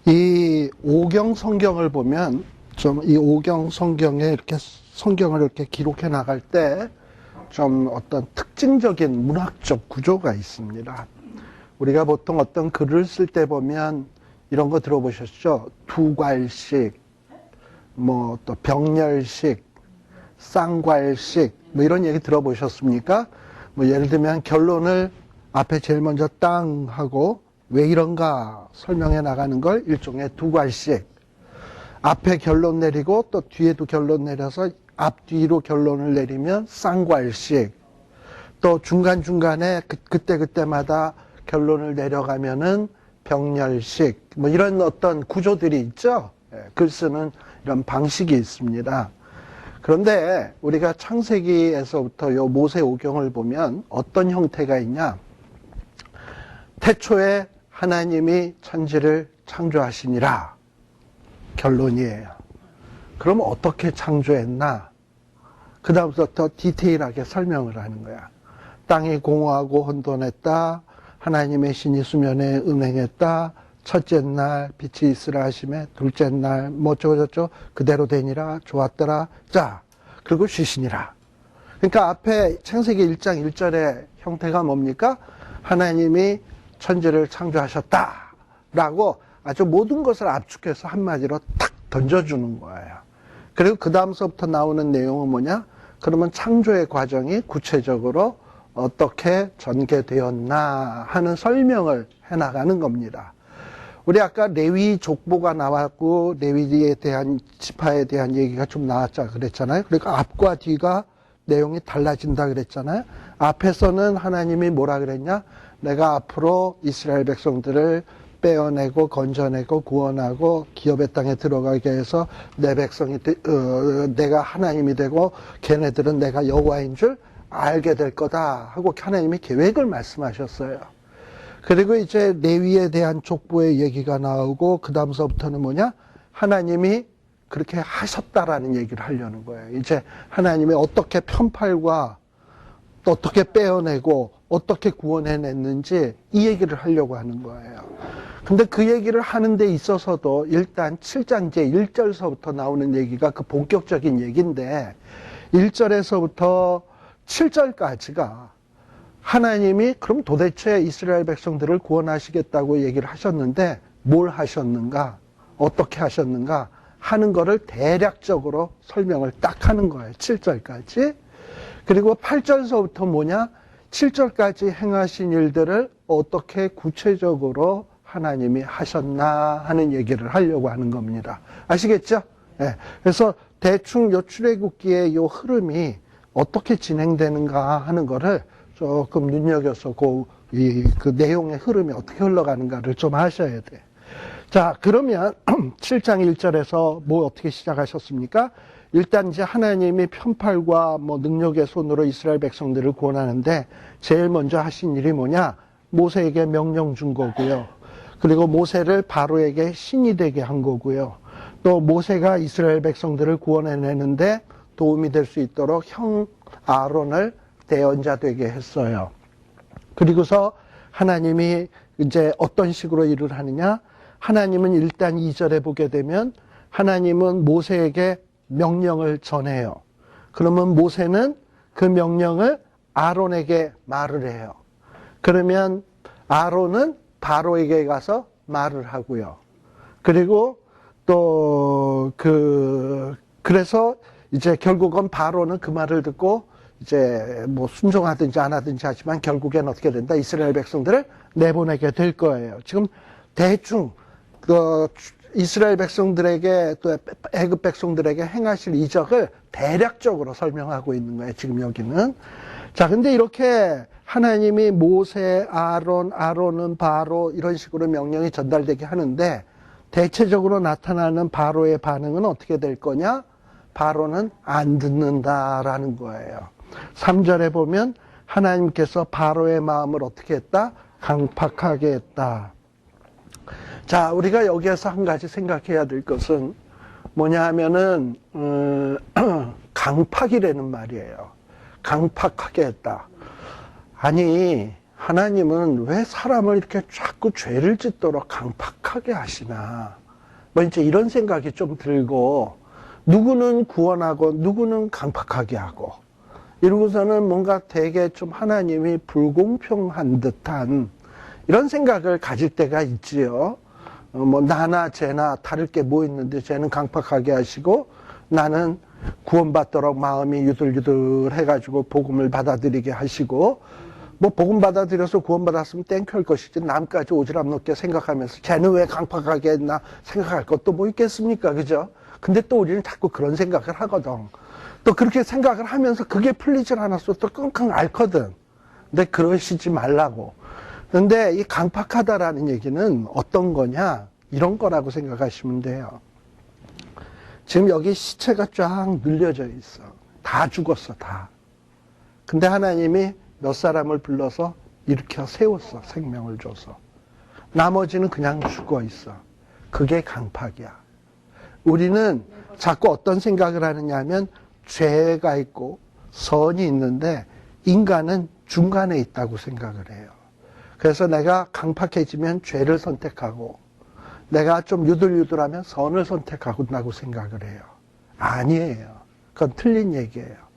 이 오경 성경을 보면 좀 이 오경 성경에 이렇게 성경을 이렇게 기록해 나갈 때 좀 어떤 특징적인 문학적 구조가 있습니다. 우리가 보통 어떤 글을 쓸 때 보면 이런 거 들어보셨죠? 두괄식, 뭐 또 병렬식, 쌍괄식, 뭐 이런 얘기 들어보셨습니까? 뭐 예를 들면 결론을 앞에 제일 먼저 땅 하고 왜 이런가 설명해 나가는 걸 일종의 두괄식. 앞에 결론 내리고 또 뒤에도 결론 내려서 앞뒤로 결론을 내리면 쌍괄식. 또 중간중간에 그때마다 결론을 내려가면은 병렬식. 뭐 이런 어떤 구조들이 있죠. 글 쓰는 이런 방식이 있습니다. 그런데 우리가 창세기에서부터 요 모세오경을 보면 어떤 형태가 있냐? 태초에 하나님이 천지를 창조하시니라. 결론이에요. 그럼 어떻게 창조했나? 그 다음부터 디테일하게 설명을 하는 거야. 땅이 공허하고 혼돈했다. 하나님의 신이 수면에 운행했다. 첫째 날 빛이 있으라 하심에 둘째 날 뭐 어쩌고저쩌고 그대로 되니라 좋았더라. 자, 그리고 쉬시니라. 그러니까 앞에 창세기 1장 1절의 형태가 뭡니까? 하나님이 천지를 창조하셨다라고 아주 모든 것을 압축해서 한마디로 탁 던져주는 거예요. 그리고 그 다음서부터 나오는 내용은 뭐냐? 그러면 창조의 과정이 구체적으로 어떻게 전개되었나 하는 설명을 해나가는 겁니다. 우리 아까 레위 족보가 나왔고 레위에 대한 지파에 대한 얘기가 좀 나왔자 그랬잖아요. 그러니까 앞과 뒤가 내용이 달라진다 그랬잖아요. 앞에서는 하나님이 뭐라 그랬냐? 내가 앞으로 이스라엘 백성들을 빼어내고 건져내고 구원하고 기업의 땅에 들어가게 해서 내 백성이 내가 하나님이 되고 걔네들은 내가 여호와인 줄 알게 될 거다 하고 하나님이 계획을 말씀하셨어요. 그리고 이제 레위에 대한 족보의 얘기가 나오고 그 다음서부터는 뭐냐? 하나님이 그렇게 하셨다라는 얘기를 하려는 거예요. 이제 하나님이 어떻게 편팔과 또 어떻게 빼어내고 어떻게 구원해냈는지 이 얘기를 하려고 하는 거예요. 근데 그 얘기를 하는 데 있어서도 일단 7장 제 1절서부터 나오는 얘기가 그 본격적인 얘기인데 1절에서부터 7절까지가 하나님이 그럼 도대체 이스라엘 백성들을 구원하시겠다고 얘기를 하셨는데 뭘 하셨는가? 어떻게 하셨는가? 하는 거를 대략적으로 설명을 딱 하는 거예요. 7절까지. 그리고 8절서부터 뭐냐? 7절까지 행하신 일들을 어떻게 구체적으로 하나님이 하셨나 하는 얘기를 하려고 하는 겁니다. 아시겠죠? 네. 그래서 대충 요 출애굽기의 요 흐름이 어떻게 진행되는가 하는 거를 조금 눈여겨서 그 내용의 흐름이 어떻게 흘러가는가를 좀 하셔야 돼. 자, 그러면 7장 1절에서 뭐 어떻게 시작하셨습니까? 일단 이제 하나님이 편팔과 뭐 능력의 손으로 이스라엘 백성들을 구원하는데 제일 먼저 하신 일이 뭐냐? 모세에게 명령 준 거고요. 그리고 모세를 바로에게 신이 되게 한 거고요. 또 모세가 이스라엘 백성들을 구원해내는데 도움이 될 수 있도록 형 아론을 대언자 되게 했어요. 그리고서 하나님이 이제 어떤 식으로 일을 하느냐? 하나님은 일단 2절에 보게 되면 하나님은 모세에게 명령을 전해요. 그러면 모세는 그 명령을 아론에게 말을 해요. 그러면 아론은 바로에게 가서 말을 하고요. 그리고 또 그래서 이제 결국은 바로는 그 말을 듣고 이제 뭐 순종하든지 안 하든지 하지만 결국엔 어떻게 된다? 이스라엘 백성들을 내보내게 될 거예요. 지금 대충 이스라엘 백성들에게 또 애굽 백성들에게 행하실 이적을 대략적으로 설명하고 있는 거예요. 지금 여기는. 자, 근데 이렇게 하나님이 모세, 아론은 바로 이런 식으로 명령이 전달되게 하는데 대체적으로 나타나는 바로의 반응은 어떻게 될 거냐? 바로는 안 듣는다라는 거예요. 3절에 보면 하나님께서 바로의 마음을 어떻게 했다? 강팍하게 했다. 자, 우리가 여기에서 한 가지 생각해야 될 것은 뭐냐 하면은 강팍이라는 말이에요. 강팍하게 했다. 아니, 하나님은 왜 사람을 이렇게 자꾸 죄를 짓도록 강팍하게 하시나. 뭐 이제 이런 생각이 좀 들고, 누구는 구원하고 누구는 강팍하게 하고, 이러고서는 뭔가 되게 좀 하나님이 불공평한 듯한 이런 생각을 가질 때가 있지요. 뭐 나나 쟤나 다를 게 뭐 있는데 쟤는 강팍하게 하시고 나는 구원받도록 마음이 유들유들 해가지고 복음을 받아들이게 하시고, 뭐 복음 받아들여서 구원받았으면 땡큐할 것이지 남까지 오지랖 높게 생각하면서 쟤는 왜 강팍하게 했나 생각할 것도 뭐 있겠습니까? 그죠? 근데 또 우리는 자꾸 그런 생각을 하거든. 또 그렇게 생각을 하면서 그게 풀리질 않았어. 또 끙끙 앓거든. 근데 그러시지 말라고. 근데 이 강팍하다라는 얘기는 어떤 거냐? 이런 거라고 생각하시면 돼요. 지금 여기 시체가 쫙 늘려져 있어. 다 죽었어, 다. 근데 하나님이 몇 사람을 불러서 일으켜 세웠어, 생명을 줘서. 나머지는 그냥 죽어 있어. 그게 강팍이야. 우리는 자꾸 어떤 생각을 하느냐 하면 죄가 있고 선이 있는데 인간은 중간에 있다고 생각을 해요. 그래서 내가 강팍해지면 죄를 선택하고 내가 좀 유들유들하면 선을 선택한다고 생각을 해요. 아니에요. 그건 틀린 얘기예요.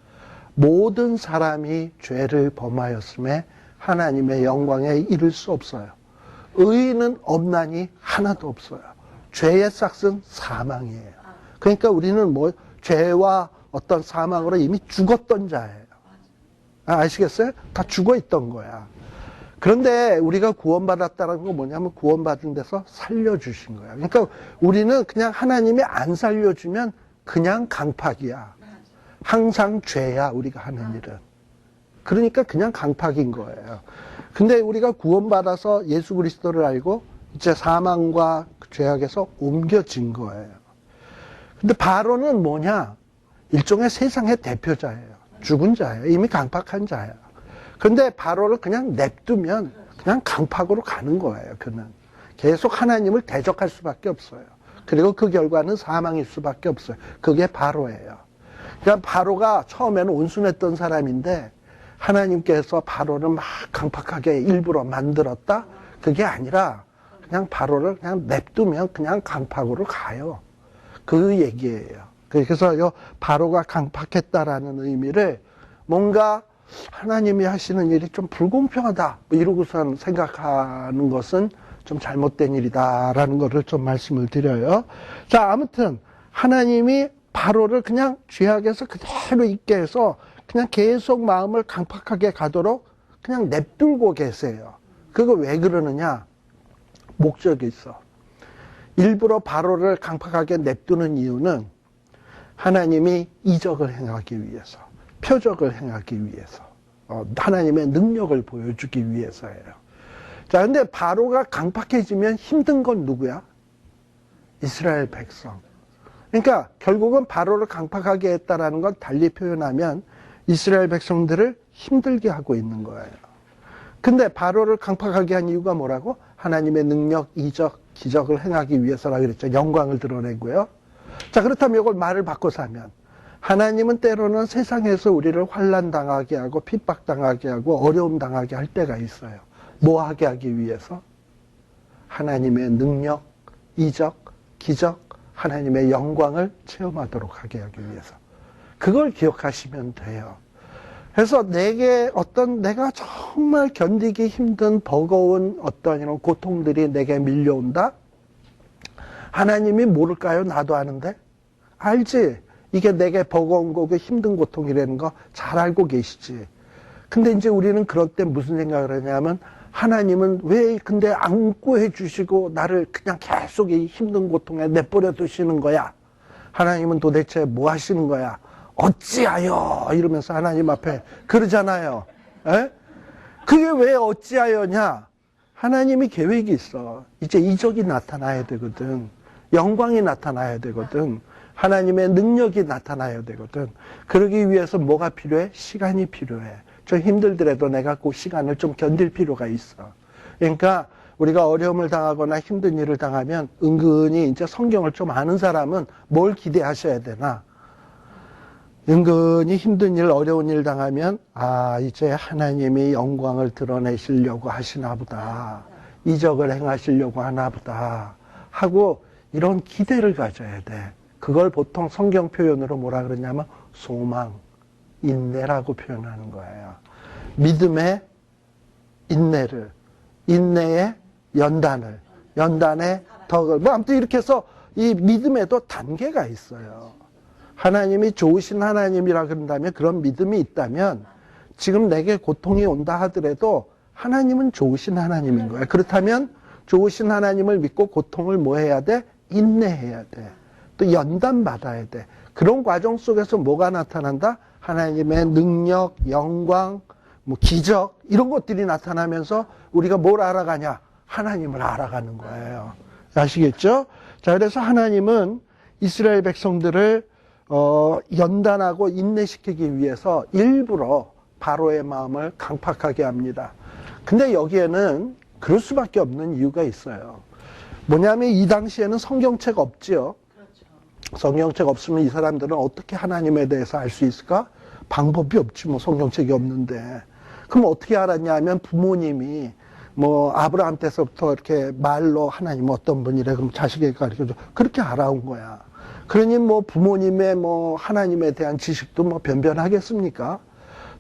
모든 사람이 죄를 범하였음에 하나님의 영광에 이를 수 없어요. 의인은 없나니 하나도 없어요. 죄의 싹은 사망이에요. 그러니까 우리는 뭐 죄와 어떤 사망으로 이미 죽었던 자예요. 아시겠어요? 다 죽어 있던 거야. 그런데 우리가 구원받았다는 건 뭐냐면 구원받은 데서 살려주신 거야. 그러니까 우리는 그냥 하나님이 안 살려주면 그냥 강팍이야. 항상 죄야, 우리가 하는 일은. 그러니까 그냥 강팍인 거예요. 근데 우리가 구원받아서 예수 그리스도를 알고 이제 사망과 죄악에서 옮겨진 거예요. 근데 바로는 뭐냐? 일종의 세상의 대표자예요. 죽은 자예요. 이미 강팍한 자예요. 근데 바로를 그냥 냅두면 그냥 강팍으로 가는 거예요. 그는 계속 하나님을 대적할 수밖에 없어요. 그리고 그 결과는 사망일 수밖에 없어요. 그게 바로예요. 그러니까 바로가 처음에는 온순했던 사람인데 하나님께서 바로를 막 강팍하게 일부러 만들었다? 그게 아니라 그냥 바로를 그냥 냅두면 그냥 강팍으로 가요. 그 얘기예요. 그래서 요 바로가 강팍했다라는 의미를 뭔가 하나님이 하시는 일이 좀 불공평하다 뭐 이러고선 생각하는 것은 좀 잘못된 일이다라는 것을 좀 말씀을 드려요. 자, 아무튼 하나님이 바로를 그냥 죄악에서 그대로 있게 해서 그냥 계속 마음을 강팍하게 가도록 그냥 냅두고 계세요. 그거 왜 그러느냐? 목적이 있어. 일부러 바로를 강팍하게 냅두는 이유는 하나님이 이적을 행하기 위해서, 표적을 행하기 위해서, 하나님의 능력을 보여주기 위해서예요. 자, 근데 바로가 강팍해지면 힘든 건 누구야? 이스라엘 백성. 그러니까 결국은 바로를 강팍하게 했다라는 건 달리 표현하면 이스라엘 백성들을 힘들게 하고 있는 거예요. 근데 바로를 강팍하게 한 이유가 뭐라고? 하나님의 능력, 이적, 기적을 행하기 위해서라 그랬죠. 영광을 드러내고요. 자, 그렇다면 이걸 말을 바꿔서 하면 하나님은 때로는 세상에서 우리를 환난당하게 하고 핍박당하게 하고 어려움 당하게 할 때가 있어요. 뭐 하게 하기 위해서? 하나님의 능력, 이적, 기적, 하나님의 영광을 체험하도록 하게 하기 위해서. 그걸 기억하시면 돼요. 그래서 내가 정말 견디기 힘든 버거운 어떤 이런 고통들이 내게 밀려온다? 하나님이 모를까요? 나도 아는데? 알지? 이게 내게 버거운 거고 힘든 고통이라는 거 잘 알고 계시지. 근데 이제 우리는 그럴 때 무슨 생각을 하냐면 하나님은 왜 근데 안 구해 주시고 나를 그냥 계속 이 힘든 고통에 내버려 두시는 거야? 하나님은 도대체 뭐 하시는 거야? 어찌하여 이러면서 하나님 앞에 그러잖아요. 에? 그게 왜 어찌하여냐? 하나님이 계획이 있어. 이제 이적이 나타나야 되거든. 영광이 나타나야 되거든. 하나님의 능력이 나타나야 되거든. 그러기 위해서 뭐가 필요해? 시간이 필요해. 좀 힘들더라도 내가 그 시간을 좀 견딜 필요가 있어. 그러니까 우리가 어려움을 당하거나 힘든 일을 당하면 은근히 이제 성경을 좀 아는 사람은 뭘 기대하셔야 되나? 은근히 힘든 일, 어려운 일 당하면, 아, 이제 하나님이 영광을 드러내시려고 하시나 보다. 이적을 행하시려고 하나 보다. 하고, 이런 기대를 가져야 돼. 그걸 보통 성경 표현으로 뭐라 그러냐면, 소망, 인내라고 표현하는 거예요. 믿음의 인내를, 인내의 연단을, 연단의 덕을. 뭐, 아무튼 이렇게 해서 이 믿음에도 단계가 있어요. 하나님이 좋으신 하나님이라 그런다면, 그런 믿음이 있다면 지금 내게 고통이 온다 하더라도 하나님은 좋으신 하나님인 거예요. 그렇다면 좋으신 하나님을 믿고 고통을 뭐 해야 돼? 인내해야 돼. 또 연단받아야 돼. 그런 과정 속에서 뭐가 나타난다? 하나님의 능력, 영광, 뭐 기적 이런 것들이 나타나면서 우리가 뭘 알아가냐? 하나님을 알아가는 거예요. 아시겠죠? 자, 그래서 하나님은 이스라엘 백성들을 연단하고 인내시키기 위해서 일부러 바로의 마음을 강팍하게 합니다. 근데 여기에는 그럴 수밖에 없는 이유가 있어요. 뭐냐면 이 당시에는 성경책 없지요. 성경책 없으면 이 사람들은 어떻게 하나님에 대해서 알 수 있을까? 방법이 없지, 뭐 성경책이 없는데. 그럼 어떻게 알았냐 하면 부모님이 뭐 아브라함 때서부터 이렇게 말로 하나님 어떤 분이래 그럼 자식에게 가르쳐줘. 그렇게 알아온 거야. 그러니 뭐 부모님의 뭐 하나님에 대한 지식도 뭐 변변하겠습니까?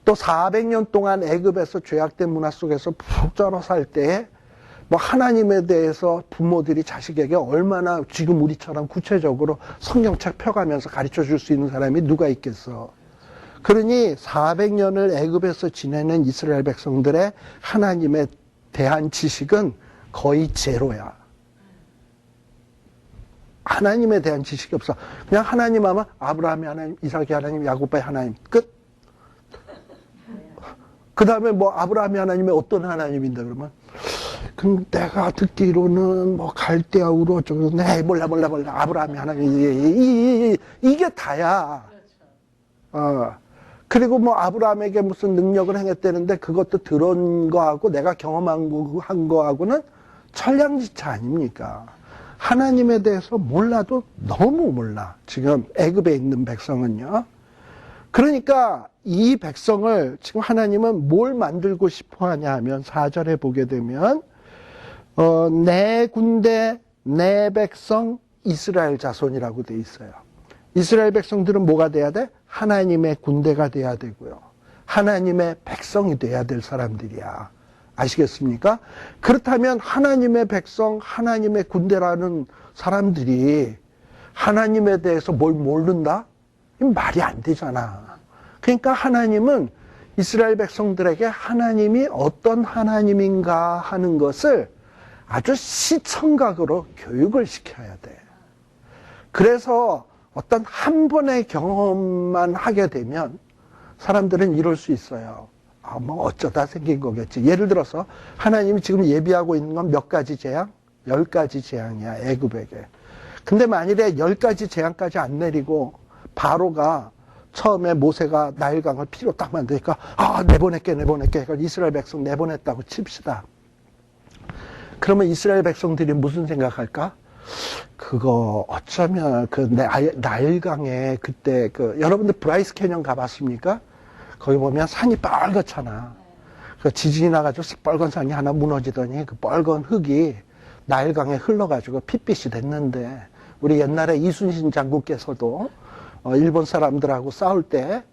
또 400년 동안 애굽에서 죄악된 문화 속에서 푹 쩔어 살 때에 뭐 하나님에 대해서 부모들이 자식에게 얼마나 지금 우리처럼 구체적으로 성경책 펴가면서 가르쳐 줄 수 있는 사람이 누가 있겠어? 그러니 400년을 애굽에서 지내는 이스라엘 백성들의 하나님에 대한 지식은 거의 제로야. 하나님에 대한 지식이 없어. 그냥 하나님 하면 아브라함의 하나님, 이삭의 하나님, 야곱의 하나님 끝. 그 다음에 뭐 아브라함의 하나님이 어떤 하나님인데 그러면 그럼 내가 듣기로는 뭐 갈대아우로 어쩌고 네 몰라 아브라함의 하나님 이게 다야. 그리고 뭐 아브라함에게 무슨 능력을 행했다는데 그것도 들은 거하고 내가 경험한 거하고는 천량지차 아닙니까? 하나님에 대해서 몰라도 너무 몰라. 지금 애굽에 있는 백성은요. 그러니까 이 백성을 지금 하나님은 뭘 만들고 싶어 하냐 하면 4절에 보게 되면 내 군대, 내 백성, 이스라엘 자손이라고 돼 있어요. 이스라엘 백성들은 뭐가 돼야 돼? 하나님의 군대가 돼야 되고요. 하나님의 백성이 돼야 될 사람들이야. 아시겠습니까? 그렇다면 하나님의 백성, 하나님의 군대라는 사람들이 하나님에 대해서 뭘 모른다? 말이 안 되잖아. 그러니까 하나님은 이스라엘 백성들에게 하나님이 어떤 하나님인가 하는 것을 아주 시청각으로 교육을 시켜야 돼. 그래서 어떤 한 번의 경험만 하게 되면 사람들은 이럴 수 있어요. 뭐 어쩌다 생긴 거겠지. 예를 들어서 하나님이 지금 예비하고 있는 건 몇 가지 재앙? 10가지 재앙이야, 애굽에게. 근데 만일에 10가지 재앙까지 안 내리고 바로가 처음에 모세가 나일강을 피로 딱 만드니까 내보낼게 그러니까 이스라엘 백성 내보냈다고 칩시다. 그러면 이스라엘 백성들이 무슨 생각할까? 그거 어쩌면 그 나일강에 그때 여러분들 브라이스 캐년 가봤습니까? 거기 보면 산이 빨갛잖아. 그 지진이 나가지고 시뻘건 산이 하나 무너지더니 그 빨간 흙이 나일강에 흘러가지고 핏빛이 됐는데 우리 옛날에 이순신 장군께서도 일본 사람들하고 싸울 때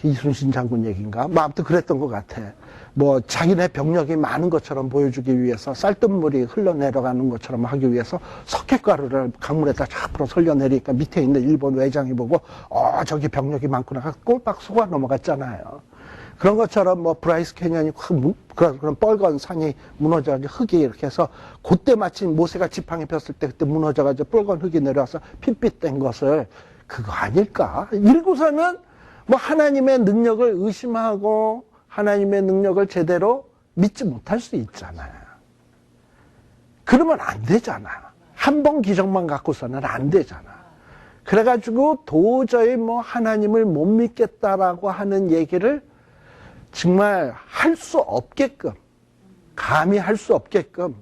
이순신 장군 얘기인가? 뭐 아무튼 그랬던 것 같아. 뭐 자기네 병력이 많은 것처럼 보여주기 위해서 쌀뜨물이 흘러내려가는 것처럼 하기 위해서 석회가루를 강물에다 잡으러 설려내리니까 밑에 있는 일본 외장이 보고 저기 병력이 많구나 꼴박 속아 넘어갔잖아요. 그런 것처럼 뭐 브라이스 캐년이 그런 뻘건 산이 무너져가지고 흙이 이렇게 해서 그때 마침 모세가 지팡이 폈을 때 그때 무너져가지고 뻘건 흙이 내려와서 핏빛 된 것을 그거 아닐까? 이러고서는 뭐 하나님의 능력을 의심하고 하나님의 능력을 제대로 믿지 못할 수 있잖아요. 그러면 안 되잖아. 한 번 기적만 갖고서는 안 되잖아. 그래가지고 도저히 뭐 하나님을 못 믿겠다라고 하는 얘기를 정말 할 수 없게끔, 감히 할 수 없게끔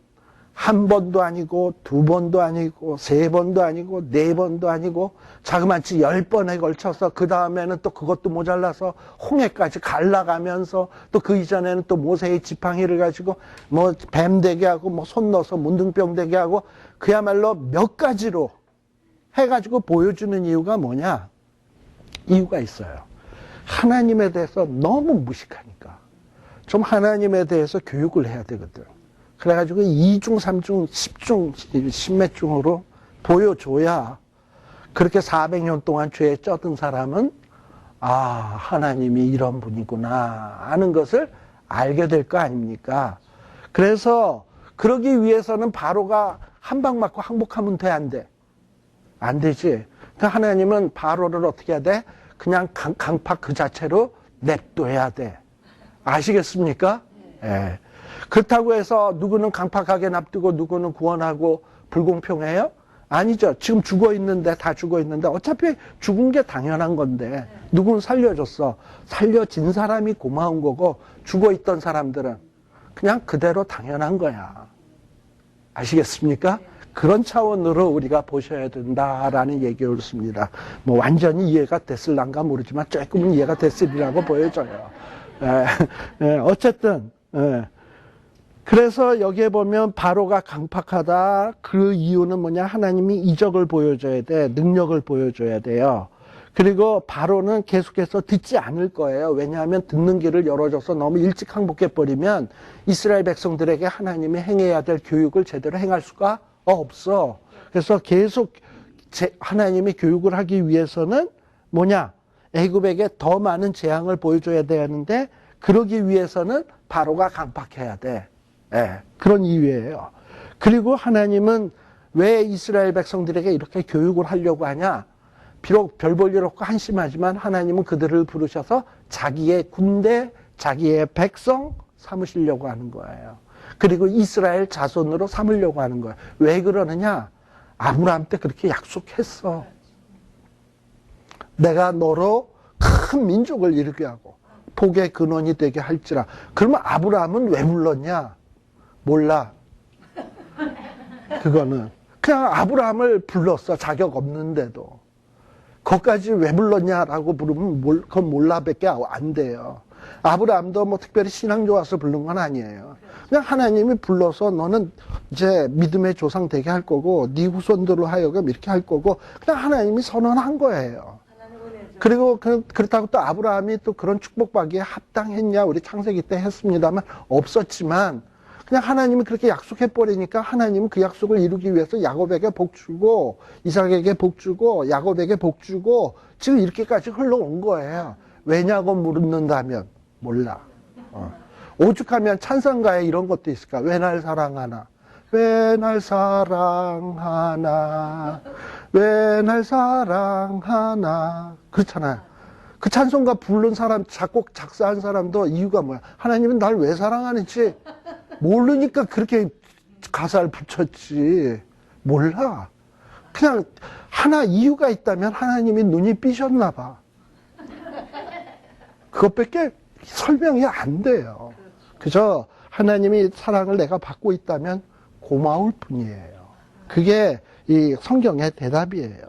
한 번도 아니고, 두 번도 아니고, 세 번도 아니고, 네 번도 아니고, 자그마치 10번에 걸쳐서 그 다음에는 또 그것도 모자라서 홍해까지 갈라가면서 또 그 이전에는 또 모세의 지팡이를 가지고 뭐 뱀 되게 하고 뭐 손 넣어서 문둥병 되게 하고 그야말로 몇 가지로 해가지고 보여주는 이유가 뭐냐? 이유가 있어요. 하나님에 대해서 너무 무식하니까. 좀 하나님에 대해서 교육을 해야 되거든. 그래가지고 2중, 3중, 10중, 10몇 중으로 보여줘야 그렇게 400년 동안 죄에 쩌든 사람은 아, 하나님이 이런 분이구나 하는 것을 알게 될 거 아닙니까? 그래서 그러기 위해서는 바로가 한 방 맞고 항복하면 돼, 안 돼? 안 되지. 그러니까 하나님은 바로를 어떻게 해야 돼? 그냥 강팍 그 자체로 냅둬야 돼. 아시겠습니까? 예. 그렇다고 해서 누구는 강팍하게 납두고 누구는 구원하고 불공평해요? 아니죠. 지금 죽어 있는데, 다 죽어 있는데, 어차피 죽은 게 당연한 건데, 누구는 살려줬어. 살려진 사람이 고마운 거고, 죽어 있던 사람들은 그냥 그대로 당연한 거야. 아시겠습니까? 그런 차원으로 우리가 보셔야 된다라는 얘기였습니다. 뭐 완전히 이해가 됐을란가 모르지만 조금은 이해가 됐으리라고 보여져요. 어쨌든, 그래서 여기에 보면 바로가 강팍하다. 그 이유는 뭐냐? 하나님이 이적을 보여줘야 돼. 능력을 보여줘야 돼요. 그리고 바로는 계속해서 듣지 않을 거예요. 왜냐하면 듣는 길을 열어줘서 너무 일찍 항복해버리면 이스라엘 백성들에게 하나님이 행해야 될 교육을 제대로 행할 수가 없어. 그래서 계속 하나님이 교육을 하기 위해서는 뭐냐? 애굽에게 더 많은 재앙을 보여줘야 되는데 그러기 위해서는 바로가 강팍해야 돼. 예, 그런 이유예요. 그리고 하나님은 왜 이스라엘 백성들에게 이렇게 교육을 하려고 하냐? 비록 별 볼 일 없고 한심하지만 하나님은 그들을 부르셔서 자기의 군대, 자기의 백성 삼으시려고 하는 거예요. 그리고 이스라엘 자손으로 삼으려고 하는 거예요. 왜 그러느냐? 아브라함 때 그렇게 약속했어. 내가 너로 큰 민족을 이루게 하고 복의 근원이 되게 할지라. 그러면 아브라함은 왜 불렀냐? 몰라. 그거는 그냥 아브라함을 불렀어. 자격 없는데도. 거기까지 왜 불렀냐라고 부르면 그건 몰라밖에 안 돼요. 아브라함도 뭐 특별히 신앙 좋아서 부른 건 아니에요. 그냥 하나님이 불러서 너는 이제 믿음의 조상 되게 할 거고 네 후손들로 하여금 이렇게 할 거고 그냥 하나님이 선언한 거예요. 그리고 그렇다고 또 아브라함이 또 그런 축복받기에 합당했냐? 우리 창세기 때 했습니다만 없었지만 그냥 하나님이 그렇게 약속해버리니까 하나님은 그 약속을 이루기 위해서 야곱에게 복 주고 이삭에게 복 주고 야곱에게 복 주고 지금 이렇게까지 흘러온 거예요. 왜냐고 물는다면 몰라. 오죽하면 찬송가에 이런 것도 있을까? 왜 날 사랑하나? 왜 날 사랑하나? 왜 날 사랑하나? 그렇잖아요. 그 찬송가 부른 사람, 작곡, 작사한 사람도 이유가 뭐야? 하나님은 날 왜 사랑하는지 모르니까 그렇게 가사를 붙였지. 몰라. 그냥 하나 이유가 있다면 하나님이 눈이 삐셨나 봐. 그것밖에 설명이 안 돼요. 그저 하나님이 사랑을 내가 받고 있다면 고마울 뿐이에요. 그게 이 성경의 대답이에요.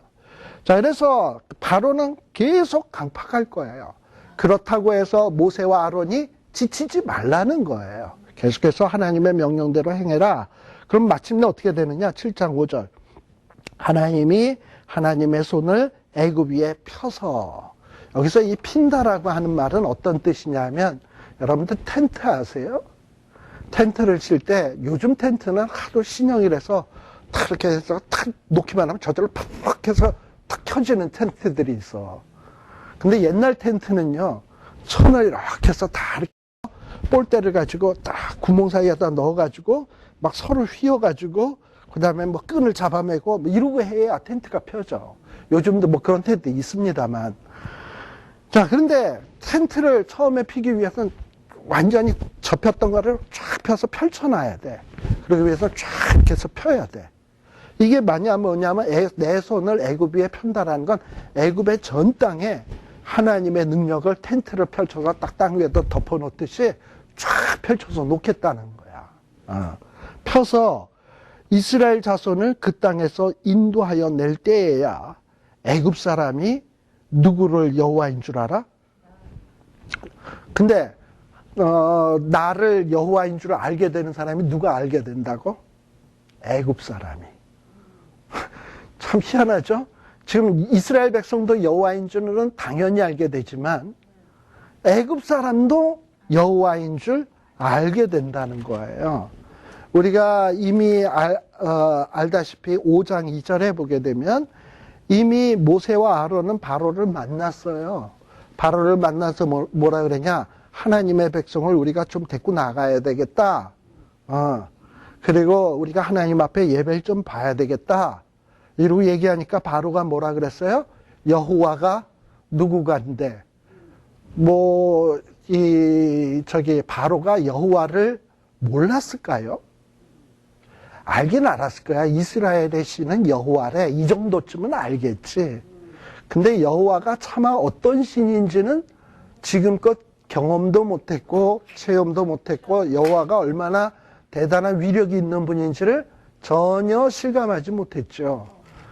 자, 그래서 바로는 계속 강팍할 거예요. 그렇다고 해서 모세와 아론이 지치지 말라는 거예요. 계속해서 하나님의 명령대로 행해라. 그럼 마침내 어떻게 되느냐? 7장 5절. 하나님이 하나님의 손을 애굽 위에 펴서. 여기서 이 핀다라고 하는 말은 어떤 뜻이냐면 여러분들 텐트 아세요? 텐트를 칠 때 요즘 텐트는 하도 신형이라서 탁 이렇게 해서 탁 놓기만 하면 저절로 팍 해서 탁 켜지는 텐트들이 있어. 근데 옛날 텐트는요, 천을 이렇게 해서 다 이렇게 볼대를 가지고 딱 구멍 사이에다 넣어가지고 막 서로 휘어가지고 그 다음에 뭐 끈을 잡아매고 뭐 이러고 해야 텐트가 펴져. 요즘도 뭐 그런 텐트 있습니다만. 자, 그런데 텐트를 처음에 피기 위해서는 완전히 접혔던 거를 쫙 펴서 펼쳐놔야 돼. 그러기 위해서 쫙 이렇게 해서 펴야 돼. 이게 뭐냐면 내 손을 애굽 위에 편다라는 건 애굽의 전 땅에 하나님의 능력을 텐트를 펼쳐서 딱 땅 위에다 덮어놓듯이 쫙 펼쳐서 놓겠다는 거야. 펴서 이스라엘 자손을 그 땅에서 인도하여 낼 때에야 애굽 사람이 누구를 여호와인 줄 알아? 근데 나를 여호와인 줄 알게 되는 사람이 누가 알게 된다고? 애굽 사람이. 참 희한하죠? 지금 이스라엘 백성도 여호와인 줄은 당연히 알게 되지만 애굽 사람도 여호와인 줄 알게 된다는 거예요. 우리가 이미 알다시피 5장 2절에 보게 되면 이미 모세와 아론은 바로를 만났어요. 바로를 만나서 뭐라 그러냐? 하나님의 백성을 우리가 좀 데리고 나가야 되겠다. 그리고 우리가 하나님 앞에 예배를 좀 봐야 되겠다. 이러고 얘기하니까 바로가 뭐라 그랬어요? 여호와가 누구간데? 바로가 여호와를 몰랐을까요? 알긴 알았을 거야. 이스라엘의 신은 여호와래. 이 정도쯤은 알겠지. 근데 여호와가 차마 어떤 신인지는 지금껏 경험도 못했고 체험도 못했고 여호와가 얼마나 대단한 위력이 있는 분인지를 전혀 실감하지 못했죠.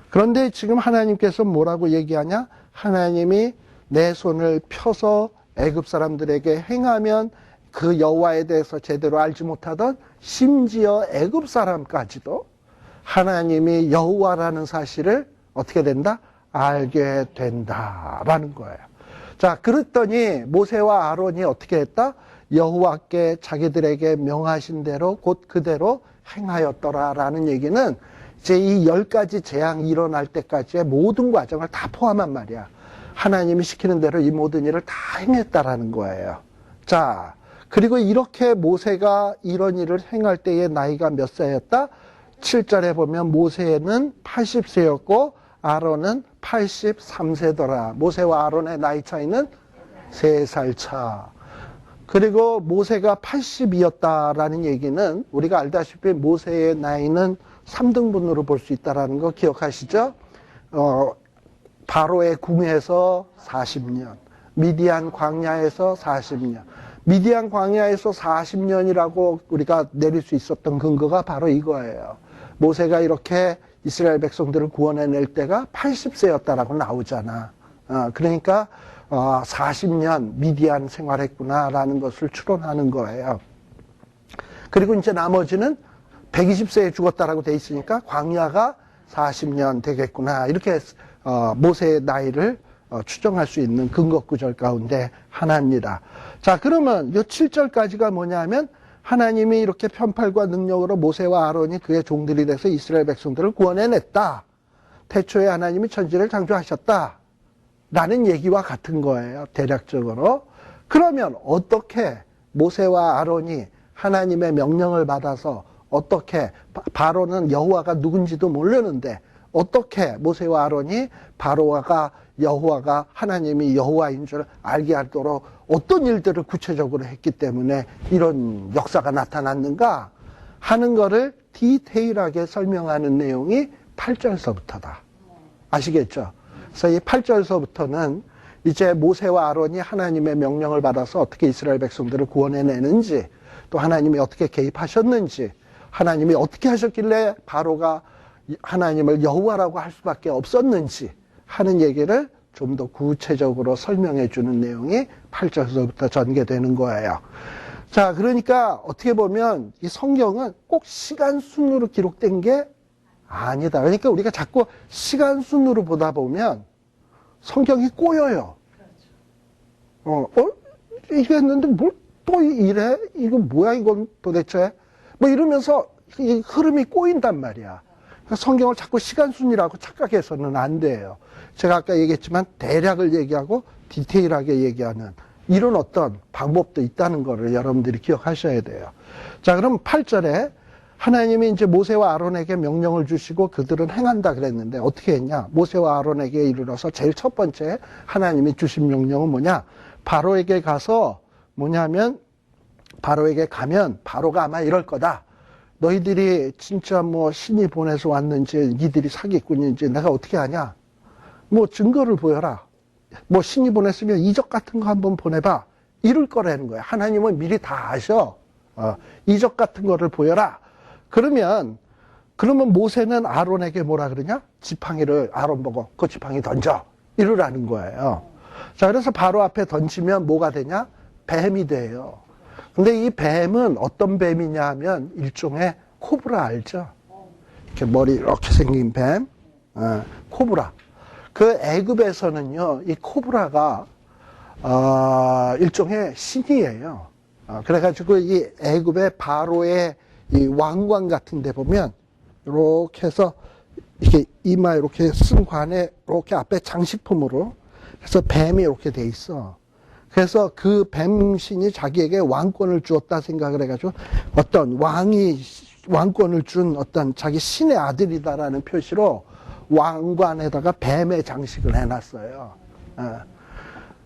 그런데 지금 하나님께서 뭐라고 얘기하냐? 하나님이 내 손을 펴서 애굽 사람들에게 행하면 그 여호와에 대해서 제대로 알지 못하던 심지어 애굽 사람까지도 하나님이 여호와라는 사실을 어떻게 된다? 알게 된다라는 거예요. 자, 그랬더니 모세와 아론이 어떻게 했다? 여호와께 자기들에게 명하신 대로 곧 그대로 행하였더라라는 얘기는 이제 이 10가지 재앙이 일어날 때까지의 모든 과정을 다 포함한 말이야. 하나님이 시키는 대로 이 모든 일을 다 행했다라는 거예요. 자, 그리고 이렇게 모세가 이런 일을 행할 때의 나이가 몇 세였다? 7절에 보면 모세는 80세였고 아론은 83세더라. 모세와 아론의 나이 차이는 3살 차. 그리고 모세가 80이었다라는 얘기는 우리가 알다시피 모세의 나이는 3등분으로 볼 수 있다는 거 기억하시죠? 바로의 궁에서 40년, 미디안 광야에서 40년. 미디안 광야에서 40년이라고 우리가 내릴 수 있었던 근거가 바로 이거예요. 모세가 이렇게 이스라엘 백성들을 구원해낼 때가 80세였다라고 나오잖아. 그러니까 40년 미디안 생활했구나라는 것을 추론하는 거예요. 그리고 이제 나머지는 120세에 죽었다라고 돼 있으니까 광야가 40년 되겠구나. 이렇게 모세의 나이를 추정할 수 있는 근거 구절 가운데 하나입니다. 자, 그러면 이 7절까지가 뭐냐면 하나님이 이렇게 편팔과 능력으로 모세와 아론이 그의 종들이 돼서 이스라엘 백성들을 구원해냈다. 태초에 하나님이 천지를 창조하셨다. 라는 얘기와 같은 거예요. 대략적으로. 그러면 어떻게 모세와 아론이 하나님의 명령을 받아서 어떻게 바로는 여호와가 누군지도 모르는데 어떻게 모세와 아론이 바로가 여호와가 하나님이 여호와인 줄 알게 하도록 어떤 일들을 구체적으로 했기 때문에 이런 역사가 나타났는가 하는 거를 디테일하게 설명하는 내용이 8절서부터다. 아시겠죠? 그래서 이 8절서부터는 이제 모세와 아론이 하나님의 명령을 받아서 어떻게 이스라엘 백성들을 구원해내는지 또 하나님이 어떻게 개입하셨는지 하나님이 어떻게 하셨길래 바로가 하나님을 여호와라고 할 수밖에 없었는지 하는 얘기를 좀 더 구체적으로 설명해 주는 내용이 8절서부터 전개되는 거예요. 자, 그러니까 어떻게 보면 이 성경은 꼭 시간 순으로 기록된 게 아니다. 그러니까 우리가 자꾸 시간 순으로 보다 보면 성경이 꼬여요. 이게 했는데 뭘 또 이래? 이거 뭐야 이건 도대체? 뭐 이러면서 이 흐름이 꼬인단 말이야. 그러니까 성경을 자꾸 시간순이라고 착각해서는 안 돼요. 제가 아까 얘기했지만 대략을 얘기하고 디테일하게 얘기하는 이런 어떤 방법도 있다는 거를 여러분들이 기억하셔야 돼요. 자, 그럼 8절에 하나님이 이제 모세와 아론에게 명령을 주시고 그들은 행한다 그랬는데 어떻게 했냐? 모세와 아론에게 이르러서 제일 첫 번째 하나님이 주신 명령은 뭐냐? 바로에게 가서 뭐냐면 바로에게 가면 바로가 아마 이럴 거다. 너희들이 진짜 뭐 신이 보내서 왔는지 니들이 사기꾼인지 내가 어떻게 아냐? 뭐 증거를 보여라. 뭐 신이 보냈으면 이적 같은 거 한번 보내봐. 이럴 거라는 거야. 하나님은 미리 다 아셔. 이적 같은 거를 보여라. 그러면 그러면 모세는 아론에게 뭐라 그러냐? 지팡이를 아론 보고 그 지팡이 던져. 이러라는 거예요. 자, 그래서 바로 앞에 던지면 뭐가 되냐? 뱀이 돼요. 근데 이 뱀은 어떤 뱀이냐 하면 일종의 코브라 알죠? 이렇게 머리 이렇게 생긴 뱀. 코브라. 그 애굽에서는요, 이 코브라가 일종의 신이에요. 그래가지고 이 애굽의 바로의 이 왕관 같은 데 보면 이렇게 해서 이렇게 이마 이렇게 쓴 관에 이렇게 앞에 장식품으로 해서 뱀이 이렇게 돼 있어. 그래서 그 뱀신이 자기에게 왕권을 주었다 생각을 해가지고 어떤 왕권을 준 어떤 자기 신의 아들이다라는 표시로 왕관에다가 뱀의 장식을 해놨어요.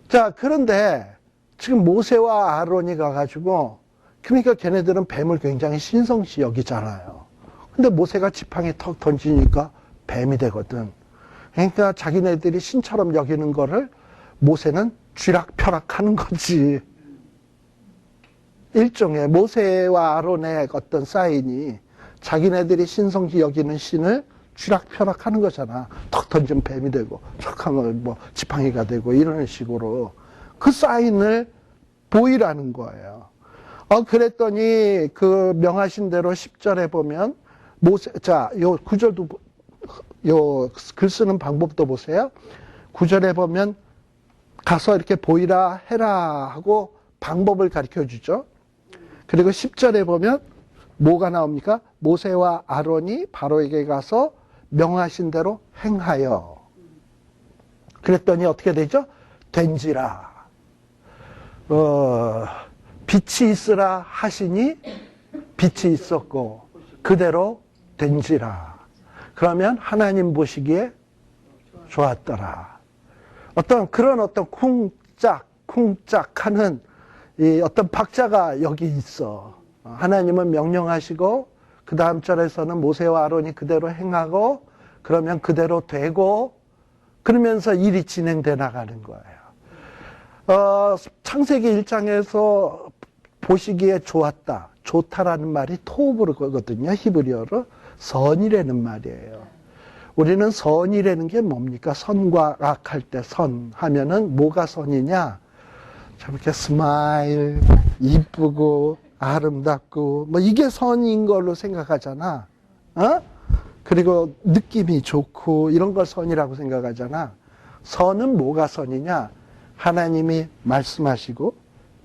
자, 그런데 지금 모세와 아론이 가가지고, 그러니까 걔네들은 뱀을 굉장히 신성시 여기잖아요. 근데 모세가 지팡이 턱 던지니까 뱀이 되거든. 그러니까 자기네들이 신처럼 여기는 거를 모세는 쥐락펴락 하는 거지. 일종의 모세와 아론의 어떤 사인이 자기네들이 신성시 여기는 신을 쥐락펴락 하는 거잖아. 턱 던지면 뱀이 되고, 척 하면 뭐 지팡이가 되고, 이런 식으로. 그 사인을 보이라는 거예요. 그랬더니 그 명하신 대로 10절에 보면, 자, 요 구절도, 요 글 쓰는 방법도 보세요. 9절에 보면, 가서 이렇게 보이라 해라 하고 방법을 가르쳐 주죠. 그리고 10절에 보면, 뭐가 나옵니까? 모세와 아론이 바로에게 가서 명하신 대로 행하여. 그랬더니 어떻게 되죠? 된지라. 빛이 있으라 하시니 빛이 있었고 그대로 된지라. 그러면 하나님 보시기에 좋았더라. 그런 어떤 쿵짝 하는 이 어떤 박자가 여기 있어. 하나님은 명령하시고 그 다음 절에서는 모세와 아론이 그대로 행하고 그러면 그대로 되고 그러면서 일이 진행돼 나가는 거예요. 창세기 1장에서 보시기에 좋았다. 좋다라는 말이 토브르거든요. 히브리어로 선이라는 말이에요. 우리는 선이라는 게 뭡니까? 선과 악할 때 선 하면은 뭐가 선이냐? 저렇게 스마일, 이쁘고 아름답고 뭐 이게 선인 걸로 생각하잖아. 그리고 느낌이 좋고 이런 걸 선이라고 생각하잖아. 선은 뭐가 선이냐? 하나님이 말씀하시고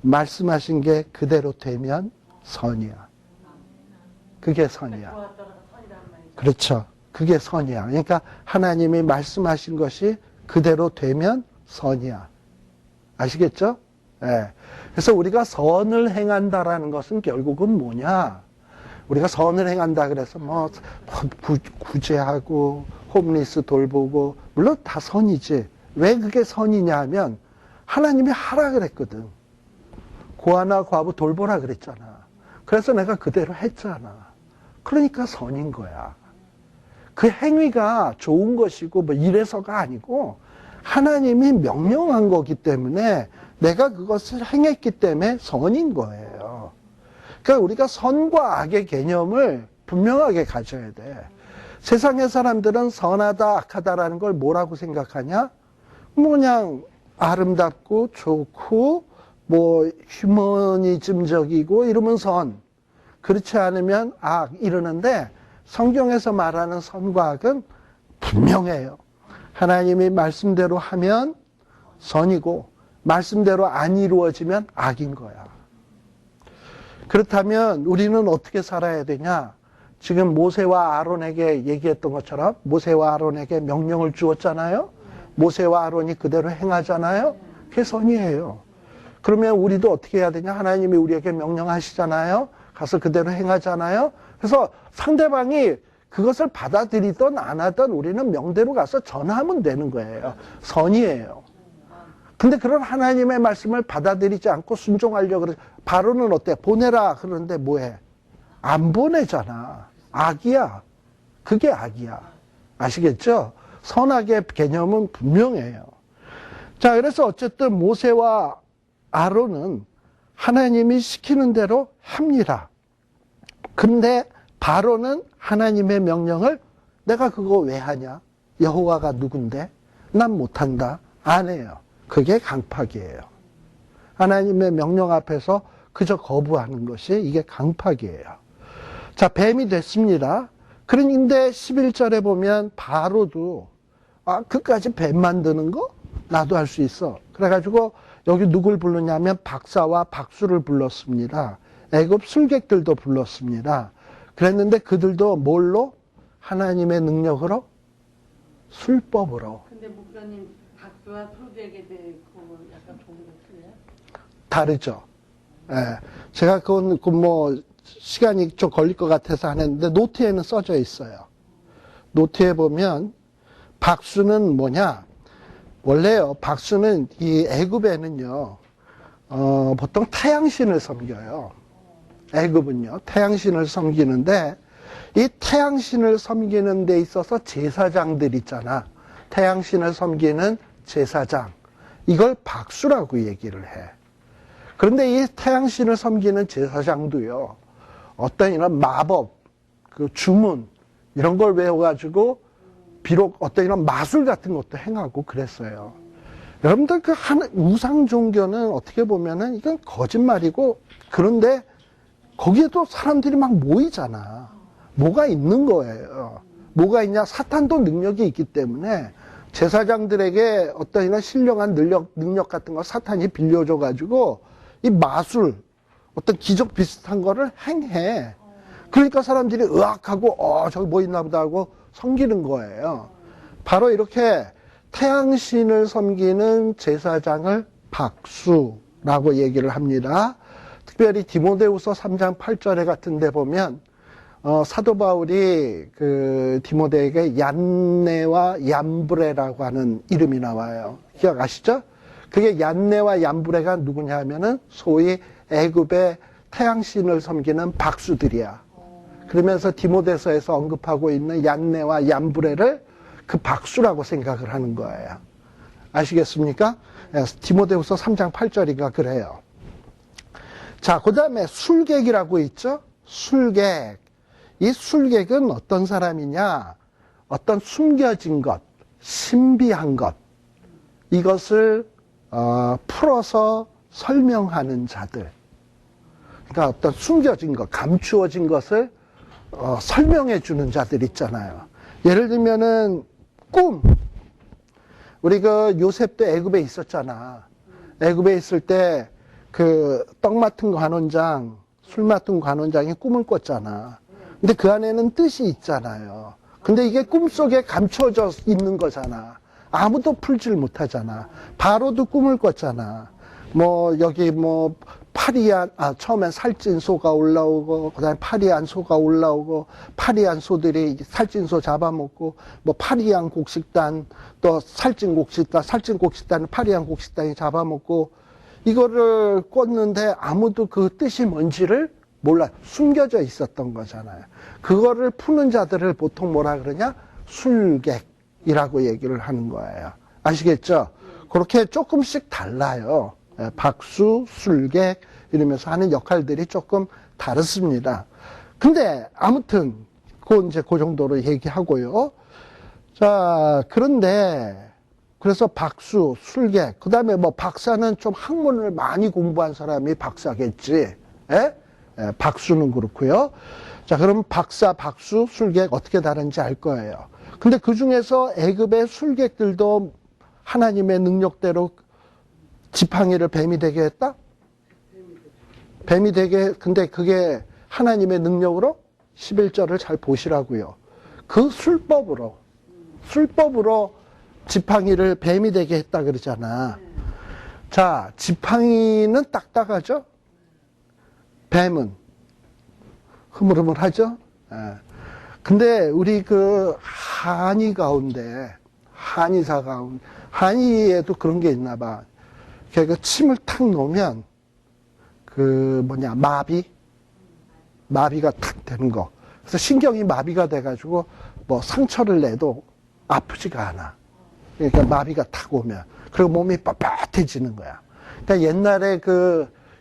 말씀하신 게 그대로 되면 선이야. 그게 선이야. 그렇죠. 그게 선이야. 그러니까 하나님이 말씀하신 것이 그대로 되면 선이야. 아시겠죠? 예. 그래서 우리가 선을 행한다라는 것은 결국은 뭐냐? 우리가 선을 행한다 그래서 뭐 구제하고 홈리스 돌보고 물론 다 선이지. 왜 그게 선이냐 하면 하나님이 하라 그랬거든. 고아나 과부 돌보라 그랬잖아. 그래서 내가 그대로 했잖아. 그러니까 선인 거야. 그 행위가 좋은 것이고 뭐 이래서가 아니고 하나님이 명령한 거기 때문에 내가 그것을 행했기 때문에 선인 거예요. 그러니까 우리가 선과 악의 개념을 분명하게 가져야 돼. 세상의 사람들은 선하다, 악하다라는 걸 뭐라고 생각하냐? 뭐 그냥 아름답고 좋고 뭐 휴머니즘적이고 이러면 선. 그렇지 않으면 악 이러는데 성경에서 말하는 선과 악은 분명해요. 하나님이 말씀대로 하면 선이고 말씀대로 안 이루어지면 악인 거야. 그렇다면 우리는 어떻게 살아야 되냐? 지금 모세와 아론에게 얘기했던 것처럼 모세와 아론에게 명령을 주었잖아요. 모세와 아론이 그대로 행하잖아요. 그게 선이에요. 그러면 우리도 어떻게 해야 되냐? 하나님이 우리에게 명령하시잖아요. 가서 그대로 행하잖아요. 그래서 상대방이 그것을 받아들이든 안 하든 우리는 명대로 가서 전하면 되는 거예요. 선이에요. 근데 그런 하나님의 말씀을 받아들이지 않고 순종하려고 그래. 바로는 어때? 보내라. 그러는데 뭐해? 안 보내잖아. 악이야. 그게 악이야. 아시겠죠? 선악의 개념은 분명해요. 자, 그래서 어쨌든 모세와 아론은 하나님이 시키는 대로 합니다. 근데 바로는 하나님의 명령을 내가 그거 왜 하냐? 여호와가 누군데? 난 못한다. 안 해요. 그게 강팍이에요. 하나님의 명령 앞에서 그저 거부하는 것이 이게 강팍이에요. 자, 뱀이 됐습니다. 그런데 11절에 보면 바로도 그까지 뱀 만드는 거? 나도 할 수 있어. 그래가지고 여기 누굴 부르냐면 박사와 박수를 불렀습니다. 애굽 술객들도 불렀습니다. 그랬는데 그들도 뭘로? 하나님의 능력으로? 술법으로. 근데 목사님 박수와 술객에 대해 약간 종류가 틀려요? 다르죠. 예. 제가 그건 시간이 좀 걸릴 것 같아서 안 했는데 노트에는 써져 있어요. 노트에 보면 박수는 뭐냐? 원래요, 박수는 이 애굽에는요, 보통 태양신을 섬겨요. 애굽은요, 태양신을 섬기는데, 이 태양신을 섬기는 데 있어서 제사장들 있잖아. 태양신을 섬기는 제사장. 이걸 박수라고 얘기를 해. 그런데 이 태양신을 섬기는 제사장도요, 어떤 이런 마법, 그 주문, 이런 걸 외워가지고, 비록 어떤 이런 마술 같은 것도 행하고 그랬어요. 여러분들 그 우상 종교는 어떻게 보면은 이건 거짓말이고, 그런데 거기에도 사람들이 막 모이잖아. 뭐가 있는 거예요. 뭐가 있냐? 사탄도 능력이 있기 때문에 제사장들에게 어떤 이런 신령한 능력 같은 거 사탄이 빌려줘가지고 이 마술, 어떤 기적 비슷한 거를 행해. 그러니까 사람들이 의학하고, 저기 뭐 있나 보다 하고 섬기는 거예요. 바로 이렇게 태양신을 섬기는 제사장을 박수라고 얘기를 합니다. 특별히 디모데후서 3장 8절에 같은 데 보면 사도 바울이 그 디모데에게 얀네와 얀브레라고 하는 이름이 나와요. 기억하시죠? 그게 얀네와 얀브레가 누구냐 하면은 소위 애굽의 태양신을 섬기는 박수들이야. 그러면서 디모데서에서 언급하고 있는 얀네와 얀브레를 그 박수라고 생각을 하는 거예요. 아시겠습니까? 디모데후서 3장 8절이가 그래요. 자, 그 다음에 술객이라고 있죠? 술객. 이 술객은 어떤 사람이냐? 어떤 숨겨진 것, 신비한 것, 이것을 풀어서 설명하는 자들. 그러니까 어떤 숨겨진 것, 감추어진 것을 설명해 주는 자들 있잖아요. 예를 들면은 꿈. 우리 그 요셉도 애굽에 있었잖아. 애굽에 있을 때 그 떡 맡은 관원장, 술 맡은 관원장이 꿈을 꿨잖아. 근데 그 안에는 뜻이 있잖아요. 근데 이게 꿈속에 감춰져 있는 거잖아. 아무도 풀지를 못하잖아. 바로도 꿈을 꿨잖아. 여기 처음엔 살찐 소가 올라오고, 그 다음에 파리한 소가 올라오고, 파리한 소들이 살찐 소 잡아먹고, 파리한 곡식단, 또 살찐 곡식단을 파리한 곡식단이 잡아먹고, 이거를 꿨는데 아무도 그 뜻이 뭔지를 몰라. 숨겨져 있었던 거잖아요. 그거를 푸는 자들을 보통 뭐라 그러냐? 술객이라고 얘기를 하는 거예요. 아시겠죠? 그렇게 조금씩 달라요. 박수, 술객, 이러면서 하는 역할들이 조금 다릅니다. 근데 아무튼 그 정도로 얘기하고요. 자, 그런데 그래서 박수, 술객, 그 다음에 박사는 좀 학문을 많이 공부한 사람이 박사겠지. 박수는 그렇고요. 자, 그럼 박사, 박수, 술객 어떻게 다른지 알 거예요. 근데 그 중에서 애굽의 술객들도 하나님의 능력대로 지팡이를 뱀이 되게 했다? 뱀이 되게, 근데 그게 하나님의 능력으로 11절을 잘 보시라고요. 그 술법으로 지팡이를 뱀이 되게 했다 그러잖아. 자, 지팡이는 딱딱하죠? 뱀은 흐물흐물하죠? 근데 우리 그 한의에도 그런 게 있나 봐. 그 침을 탁 놓으면 마비가 탁 되는 거. 그래서 신경이 마비가 돼가지고 상처를 내도 아프지가 않아. 그러니까 마비가 탁 오면. 그리고 몸이 뻣뻣해지는 거야. 그러니까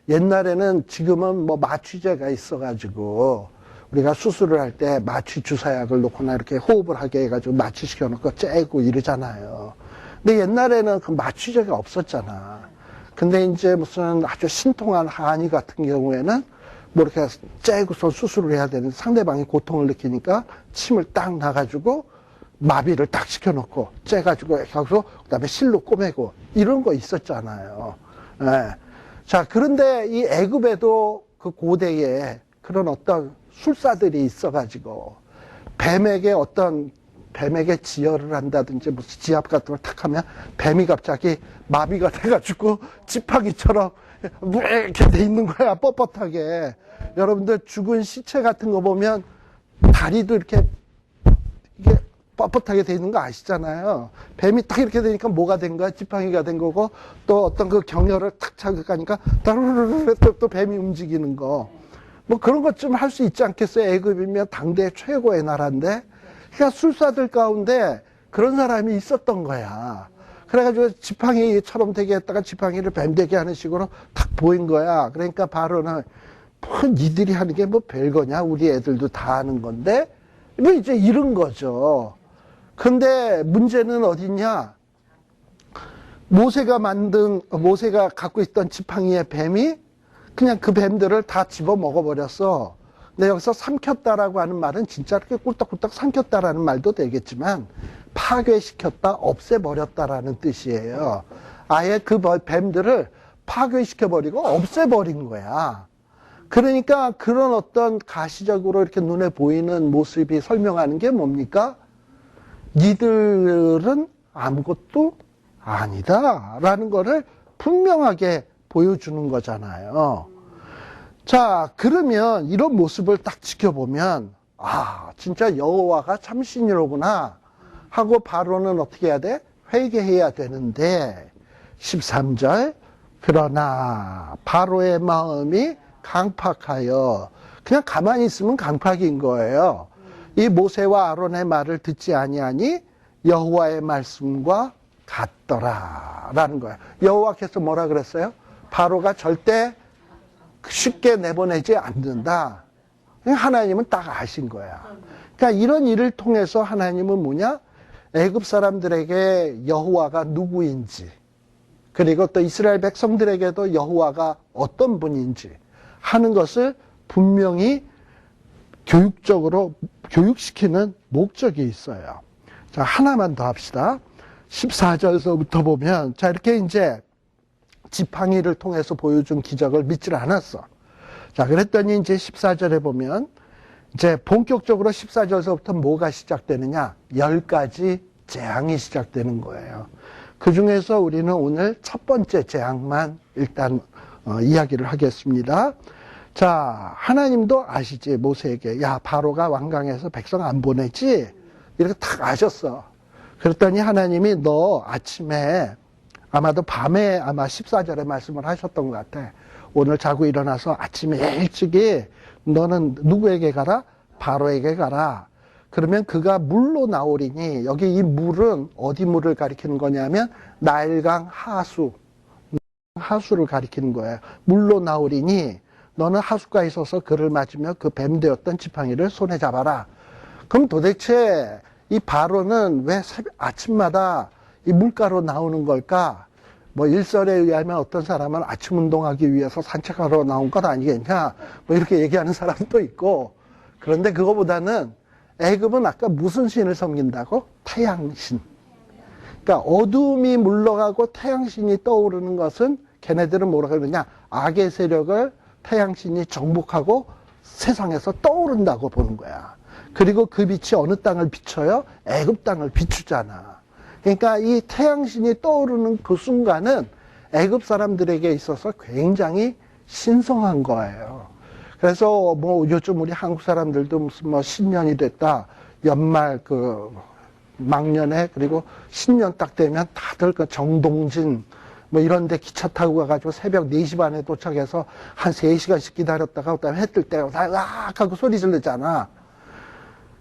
옛날에는 지금은 마취제가 있어가지고 우리가 수술을 할 때 마취 주사약을 놓거나 이렇게 호흡을 하게 해가지고 마취시켜 놓고 째고 이러잖아요. 근데 옛날에는 그 마취제가 없었잖아. 근데 이제 무슨 아주 신통한 한의 같은 경우에는 뭐 이렇게 째고서 수술을 해야 되는 상대방이 고통을 느끼니까 침을 딱 놔가지고 마비를 딱 시켜놓고 째가지고 하고 그다음에 실로 꼬매고 이런 거 있었잖아요. 예. 자, 그런데 이 애굽에도 그 고대에 그런 어떤 술사들이 있어가지고 뱀에게 지혈을 한다든지 무슨 지압 같은 걸 탁 하면 뱀이 갑자기 마비가 돼가지고 지팡이처럼 이렇게 돼 있는 거야, 뻣뻣하게. 여러분들 죽은 시체 같은 거 보면 다리도 이렇게 이게 뻣뻣하게 돼 있는 거 아시잖아요. 뱀이 딱 이렇게 되니까 뭐가 된 거야? 지팡이가 된 거고, 또 어떤 그 경혈을 탁 자극하니까 따르르르 또 뱀이 움직이는 거. 뭐 그런 것 좀 할 수 있지 않겠어요? 애굽이면 당대 최고의 나라인데. 그러니까 술사들 가운데 그런 사람이 있었던 거야. 그래가지고 지팡이처럼 되게 했다가 지팡이를 뱀 되게 하는 식으로 탁 보인 거야. 그러니까 바로는 뭐 니들이 하는 게 뭐 별거냐? 우리 애들도 다 하는 건데. 뭐 이제 이런 거죠. 근데 문제는 어딨냐? 모세가 갖고 있던 지팡이의 뱀이 그냥 그 뱀들을 다 집어 먹어버렸어. 근데 여기서 삼켰다라고 하는 말은 진짜 이렇게 꿀떡꿀떡 삼켰다라는 말도 되겠지만 파괴시켰다, 없애버렸다라는 뜻이에요. 아예 그 뱀들을 파괴시켜버리고 없애버린 거야. 그러니까 그런 어떤 가시적으로 이렇게 눈에 보이는 모습이 설명하는 게 뭡니까? 니들은 아무것도 아니다라는 거를 분명하게 보여주는 거잖아요. 자, 그러면 이런 모습을 딱 지켜보면 아, 진짜 여호와가 참신이로구나 하고 바로는 어떻게 해야 돼? 회개해야 되는데 13절 그러나 바로의 마음이 강팍하여 그냥 가만히 있으면 강팍인 거예요. 이 모세와 아론의 말을 듣지 아니하니 여호와의 말씀과 같더라라는 거예요. 여호와께서 뭐라 그랬어요? 바로가 절대 쉽게 내보내지 않는다. 하나님은 딱 아신 거야. 그러니까 이런 일을 통해서 하나님은 뭐냐? 애굽 사람들에게 여호와가 누구인지, 그리고 또 이스라엘 백성들에게도 여호와가 어떤 분인지 하는 것을 분명히 교육적으로 교육시키는 목적이 있어요. 자, 하나만 더 합시다. 14절서부터 보면, 자, 이렇게 이제 지팡이를 통해서 보여준 기적을 믿질 않았어. 자, 그랬더니 이제 14절에 보면, 이제 본격적으로 14절서부터 뭐가 시작되느냐? 10가지 재앙이 시작되는 거예요. 그 중에서 우리는 오늘 첫 번째 재앙만 일단 이야기를 하겠습니다. 자, 하나님도 아시지, 모세에게. 야, 바로가 완강해서 백성 안 보내지? 이렇게 탁 아셨어. 그랬더니 하나님이 너 아침에, 아마도 밤에 아마 14절에 말씀을 하셨던 것 같아. 오늘 자고 일어나서 아침에 일찍이 너는 누구에게 가라? 바로에게 가라. 그러면 그가 물로 나오리니, 여기 이 물은 어디 물을 가리키는 거냐면 나일강 하수를 가리키는 거예요. 물로 나오리니 너는 하수가에 서서 그를 맞으며 그 뱀 되었던 지팡이를 손에 잡아라. 그럼 도대체 이 바로는 왜 아침마다 이 물가로 나오는 걸까? 뭐 일설에 의하면 어떤 사람은 아침 운동하기 위해서 산책하러 나온 것 아니겠냐? 뭐 이렇게 얘기하는 사람도 있고. 그런데 그거보다는 애굽은 아까 무슨 신을 섬긴다고? 태양신. 그러니까 어둠이 물러가고 태양신이 떠오르는 것은 걔네들은 뭐라 그러느냐? 악의 세력을 태양신이 정복하고 세상에서 떠오른다고 보는 거야. 그리고 그 빛이 어느 땅을 비춰요? 애굽 땅을 비추잖아. 그러니까 이 태양신이 떠오르는 그 순간은 애굽 사람들에게 있어서 굉장히 신성한 거예요. 그래서 뭐 요즘 우리 한국 사람들도 무슨 뭐 신년이 됐다, 연말 그 막년에, 그리고 신년 딱 되면 다들 그 정동진 뭐 이런 데 기차 타고 가가지고 새벽 4시 반에 도착해서 한 3시간씩 기다렸다가 그다음에 해 뜰 때 으악 하고 소리 지르잖아.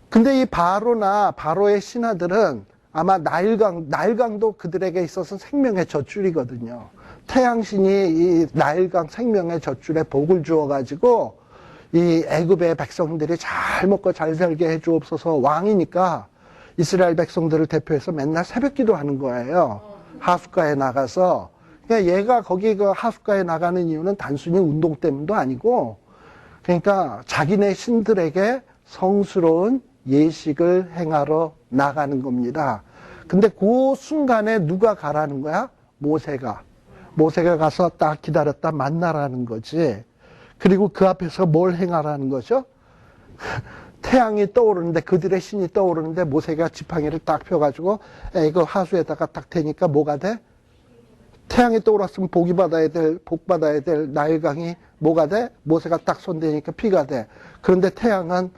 근데 이 바로의 신하들은 아마 나일강도 그들에게 있어서 생명의 젖줄이거든요. 태양신이 이 나일강 생명의 젖줄에 복을 주어가지고 이 애굽의 백성들이 잘 먹고 잘 살게 해주옵소서. 왕이니까 이스라엘 백성들을 대표해서 맨날 새벽 기도하는 거예요. 하숫가에 나가서. 그러니까 얘가 거기 그 하숫가에 나가는 이유는 단순히 운동 때문도 아니고, 그러니까 자기네 신들에게 성스러운 예식을 행하러 나가는 겁니다. 근데 그 순간에 누가 가라는 거야? 모세가. 모세가 가서 딱 기다렸다 만나라는 거지. 그리고 그 앞에서 뭘 행하라는 거죠? 태양이 떠오르는데, 그들의 신이 떠오르는데 모세가 지팡이를 딱 펴가지고 이거 하수에다가 딱 대니까 뭐가 돼? 태양이 떠올랐으면 복 받아야 될 나일강이 뭐가 돼? 모세가 딱 손대니까 피가 돼. 그런데 태양은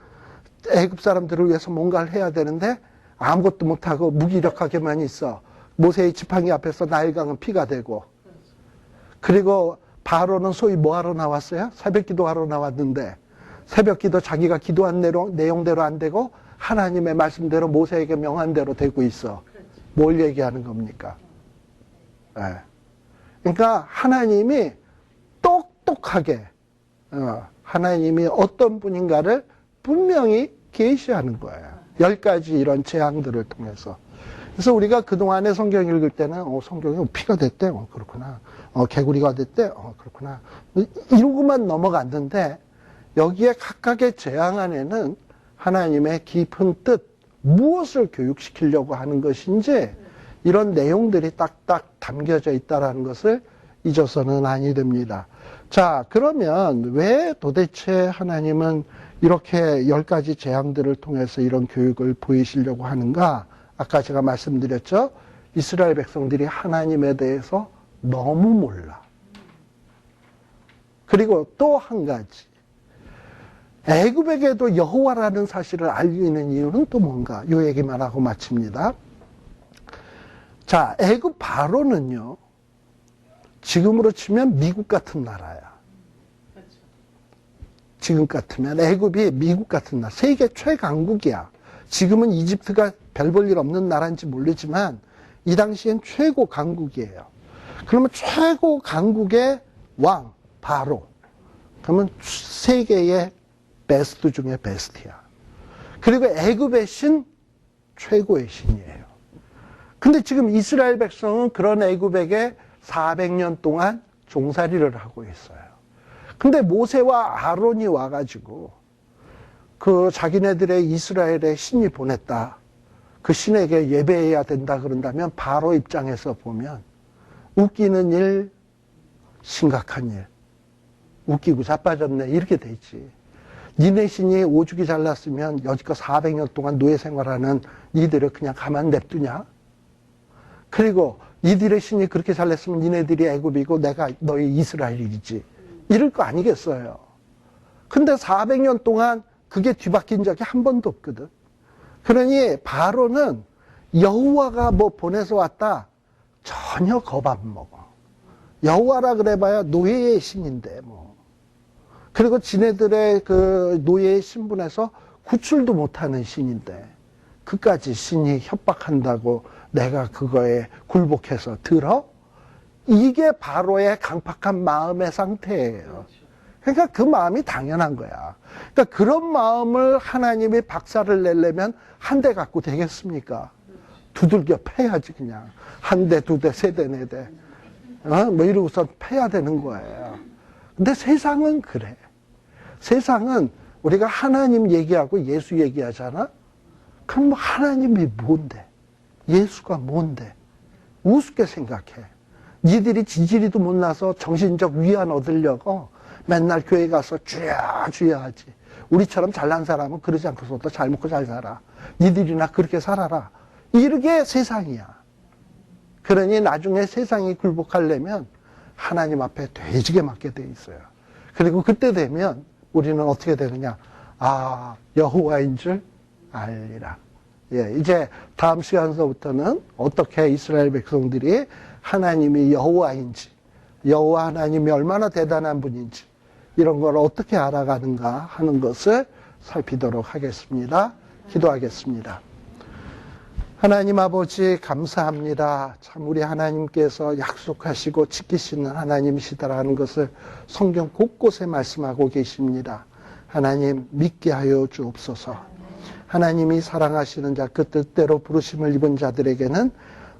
애굽 사람들을 위해서 뭔가를 해야 되는데 아무것도 못하고 무기력하게만 있어. 모세의 지팡이 앞에서 나일강은 피가 되고. 그리고 바로는 소위 뭐하러 나왔어요? 새벽 기도하러 나왔는데 새벽 기도 자기가 기도한 내용대로 안 되고 하나님의 말씀대로 모세에게 명한 대로 되고 있어. 뭘 얘기하는 겁니까? 네. 그러니까 하나님이 똑똑하게 하나님이 어떤 분인가를 분명히 계시하는 거예요. 10가지 이런 재앙들을 통해서. 그래서 우리가 그동안에 성경 읽을 때는 성경에 피가 됐대. 그렇구나. 개구리가 됐대. 그렇구나. 이러고만 넘어갔는데 여기에 각각의 재앙 안에는 하나님의 깊은 뜻, 무엇을 교육시키려고 하는 것인지 이런 내용들이 딱딱 담겨져 있다는 것을 잊어서는 아니 됩니다. 자, 그러면 왜 도대체 하나님은 이렇게 10가지 재앙들을 통해서 이런 교육을 보이시려고 하는가? 아까 제가 말씀드렸죠? 이스라엘 백성들이 하나님에 대해서 너무 몰라. 그리고 또 한 가지. 애굽에게도 여호와라는 사실을 알리는 이유는 또 뭔가? 이 얘기만 하고 마칩니다. 자, 애굽 바로는요, 지금으로 치면 미국 같은 나라야. 지금 같으면 애굽이 미국 같은 나라, 세계 최강국이야. 지금은 이집트가 별 볼 일 없는 나라인지 모르지만 이 당시엔 최고 강국이에요. 그러면 최고 강국의 왕, 바로. 그러면 세계의 베스트 중에 베스트야. 그리고 애굽의 신, 최고의 신이에요. 근데 지금 이스라엘 백성은 그런 애굽에게 400년 동안 종살이를 하고 있어요. 근데 모세와 아론이 와가지고 그 자기네들의 이스라엘의 신이 보냈다. 그 신에게 예배해야 된다 그런다면 바로 입장에서 보면 웃기는 일, 심각한 일. 웃기고 자빠졌네. 이렇게 되지. 니네 신이 오죽이 잘났으면 여지껏 400년 동안 노예 생활하는 니들을 그냥 가만 냅두냐? 그리고 니들의 신이 그렇게 잘났으면 니네들이 애굽이고 내가 너희 이스라엘이지. 이럴 거 아니겠어요. 근데 400년 동안 그게 뒤바뀐 적이 한 번도 없거든. 그러니 바로는 여호와가 뭐 보내서 왔다. 전혀 겁 안 먹어. 여호와라 그래봐야 노예의 신인데 뭐. 그리고 지네들의 그 노예의 신분에서 구출도 못하는 신인데 그까지 신이 협박한다고 내가 그거에 굴복해서 들어? 이게 바로의 강팍한 마음의 상태예요. 그러니까 그 마음이 당연한 거야. 그러니까 그런 마음을 하나님이 박살을 내려면 한 대 갖고 되겠습니까? 두들겨 패야지 그냥. 한 대, 두 대, 세 대, 네 대. 뭐 이러고서 패야 되는 거예요. 근데 세상은 그래. 세상은 우리가 하나님 얘기하고 예수 얘기하잖아? 그럼 뭐 하나님이 뭔데? 예수가 뭔데? 우습게 생각해. 니들이 지지리도 못나서 정신적 위안 얻으려고 맨날 교회 가서 주야 주야 하지. 우리처럼 잘난 사람은 그러지 않고서도 잘 먹고 잘 살아. 니들이나 그렇게 살아라. 이렇게 세상이야. 그러니 나중에 세상이 굴복하려면 하나님 앞에 돼지게 맞게 돼 있어요. 그리고 그때 되면 우리는 어떻게 되느냐? 아, 여호와인 줄 알리라. 예, 이제 다음 시간서부터는 어떻게 이스라엘 백성들이 하나님이 여호와인지, 여호와 하나님이 얼마나 대단한 분인지 이런 걸 어떻게 알아가는가 하는 것을 살피도록 하겠습니다. 기도하겠습니다. 하나님 아버지 감사합니다. 참 우리 하나님께서 약속하시고 지키시는 하나님이시다라는 것을 성경 곳곳에 말씀하고 계십니다. 하나님 믿게 하여 주옵소서. 하나님이 사랑하시는 자, 그 뜻대로 부르심을 입은 자들에게는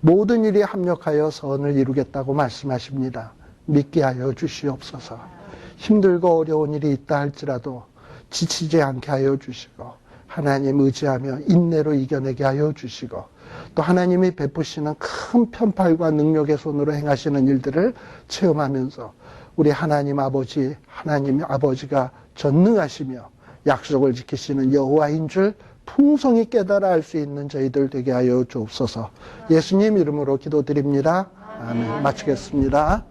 모든 일이 합력하여 선을 이루겠다고 말씀하십니다. 믿게 하여 주시옵소서. 힘들고 어려운 일이 있다 할지라도 지치지 않게 하여 주시고, 하나님 의지하며 인내로 이겨내게 하여 주시고, 또 하나님이 베푸시는 큰 편팔과 능력의 손으로 행하시는 일들을 체험하면서 우리 하나님 아버지가 전능하시며 약속을 지키시는 여호와인 줄 풍성히 깨달아 알 수 있는 저희들 되게 하여 주옵소서. 예수님 이름으로 기도드립니다. 아멘. 마치겠습니다.